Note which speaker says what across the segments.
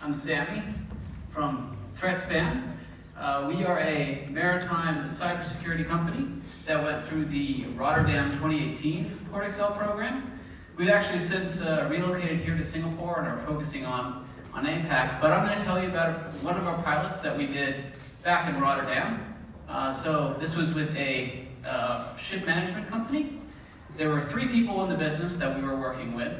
Speaker 1: I'm Sammy from Threatspan. We are a maritime cybersecurity company that went through the Rotterdam 2018 PortXL program. We've actually since relocated here to Singapore and are focusing on APAC, but I'm going to tell you about one of our pilots that we did back in Rotterdam. So this was with a ship management company. There were 3 people in the business that we were working with.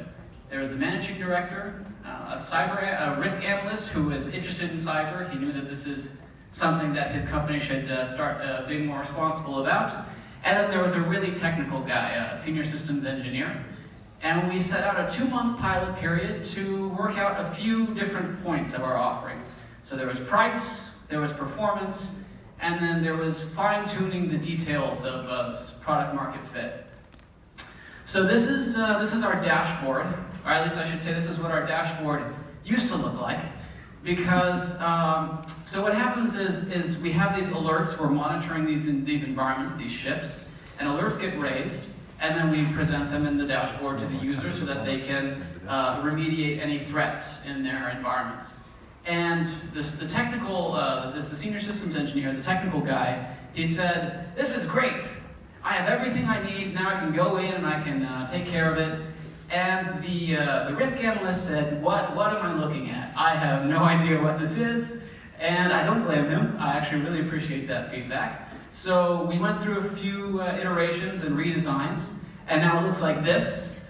Speaker 1: There was the managing director, a risk analyst who was interested in cyber. He knew that this is something that his company should start being more responsible about. And then there was a really technical guy, a senior systems engineer. And we set out a 2-month pilot period to work out a few different points of our offering. So there was price, there was performance, and then there was fine-tuning the details of product market fit. So this is our dashboard, or at least I should say this is what our dashboard used to look like. Because, so what happens is we have these alerts, we're monitoring these environments, these ships, and alerts get raised, and then we present them in the dashboard to the user so that they can remediate any threats in their environments. And the senior systems engineer, the technical guy, he said, "This is great. I have everything I need. Now I can go in and I can take care of it." And the risk analyst said, what am I looking at? I have no idea what this is, and I don't blame him. I actually really appreciate that feedback. So we went through a few iterations and redesigns, and now it looks like this.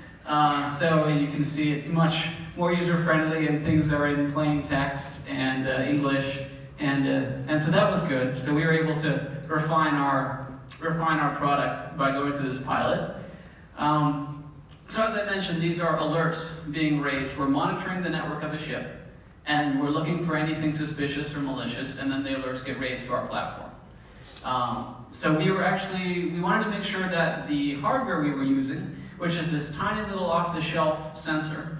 Speaker 1: So you can see it's much more user-friendly, and things are in plain text and English, and so that was good. So we were able to refine our product by going through this pilot. So as I mentioned, these are alerts being raised. We're monitoring the network of a ship, and we're looking for anything suspicious or malicious, and then the alerts get raised to our platform. So we wanted to make sure that the hardware we were using, which is this tiny little off-the-shelf sensor,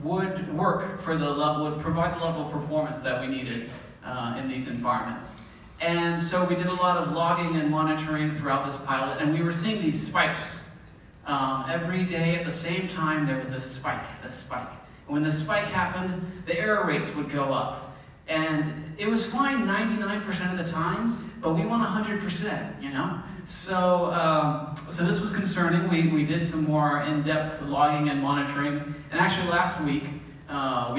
Speaker 1: would provide the level of performance that we needed in these environments. And so we did a lot of logging and monitoring throughout this pilot, and we were seeing these spikes. Every day at the same time there was this spike. And when the spike happened, the error rates would go up. And it was fine 99% of the time, but we want 100%, you know? So this was concerning. We did some more in-depth logging and monitoring. And actually last week, after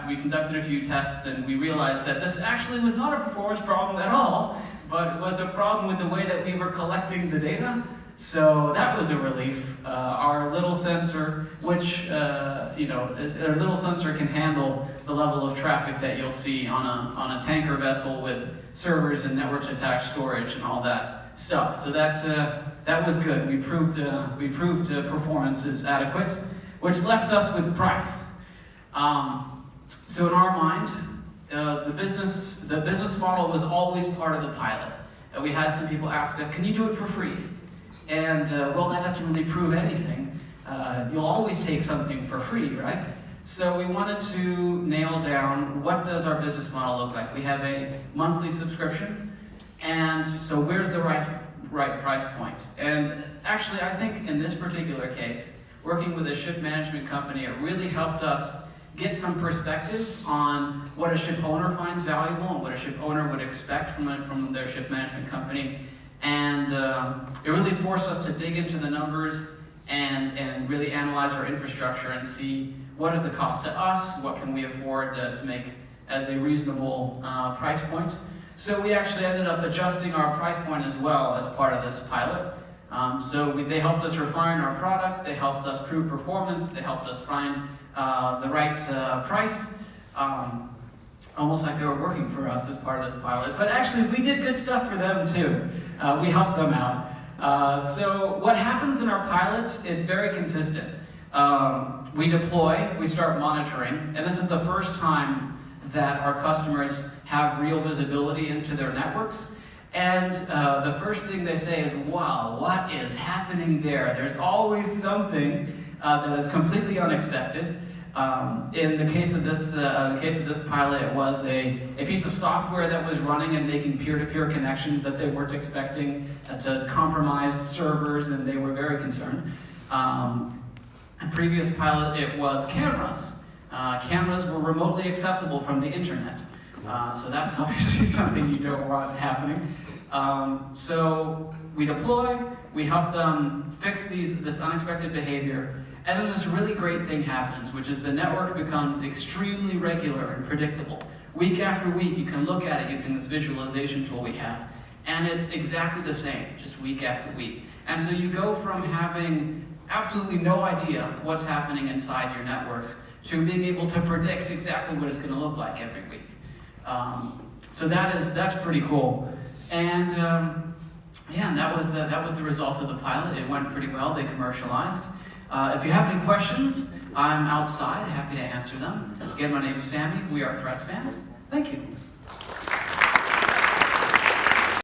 Speaker 1: we conducted a few tests, and we realized that this actually was not a performance problem at all, but was a problem with the way that we were collecting the data. So that was a relief. Our little sensor, our little sensor can handle the level of traffic that you'll see on a tanker vessel with servers and network-attached storage and all that stuff. So that was good. We proved performance is adequate, which left us with price. So in our mind, the business model was always part of the pilot. We had some people ask us, "Can you do it for free?" And well, that doesn't really prove anything. You'll always take something for free, right? So we wanted to nail down, what does our business model look like? We have a monthly subscription, and so where's the right price point? And actually, I think in this particular case, working with a ship management company, it really helped us get some perspective on what a ship owner finds valuable and what a ship owner would expect from their ship management company. And it really forced us to dig into the numbers and really analyze our infrastructure and see what is the cost to us, what can we afford to make as a reasonable price point. So we actually ended up adjusting our price point as well as part of this pilot. They helped us refine our product, they helped us prove performance, they helped us find the right price. Almost like they were working for us as part of this pilot. But actually, we did good stuff for them too. We helped them out. So what happens in our pilots, it's very consistent. We deploy, we start monitoring, and this is the first time that our customers have real visibility into their networks. And the first thing they say is, "Wow, what is happening there?" There's always something that is completely unexpected. In the case of this pilot, it was a piece of software that was running and making peer-to-peer connections that they weren't expecting to compromised servers, and they were very concerned. A previous pilot, it was cameras. cameras were remotely accessible from the internet. So that's obviously something you don't want happening. So we deploy, we help them fix this unexpected behavior, and then this really great thing happens, which is the network becomes extremely regular and predictable. Week after week, you can look at it using this visualization tool we have, and it's exactly the same, just week after week. And so you go from having absolutely no idea what's happening inside your networks to being able to predict exactly what it's going to look like every week. So that's pretty cool. And yeah, that was the result of the pilot. It went pretty well. They commercialized. If you have any questions, I'm outside, happy to answer them. Again, my name's Sammy. We are Threatspan. Thank you.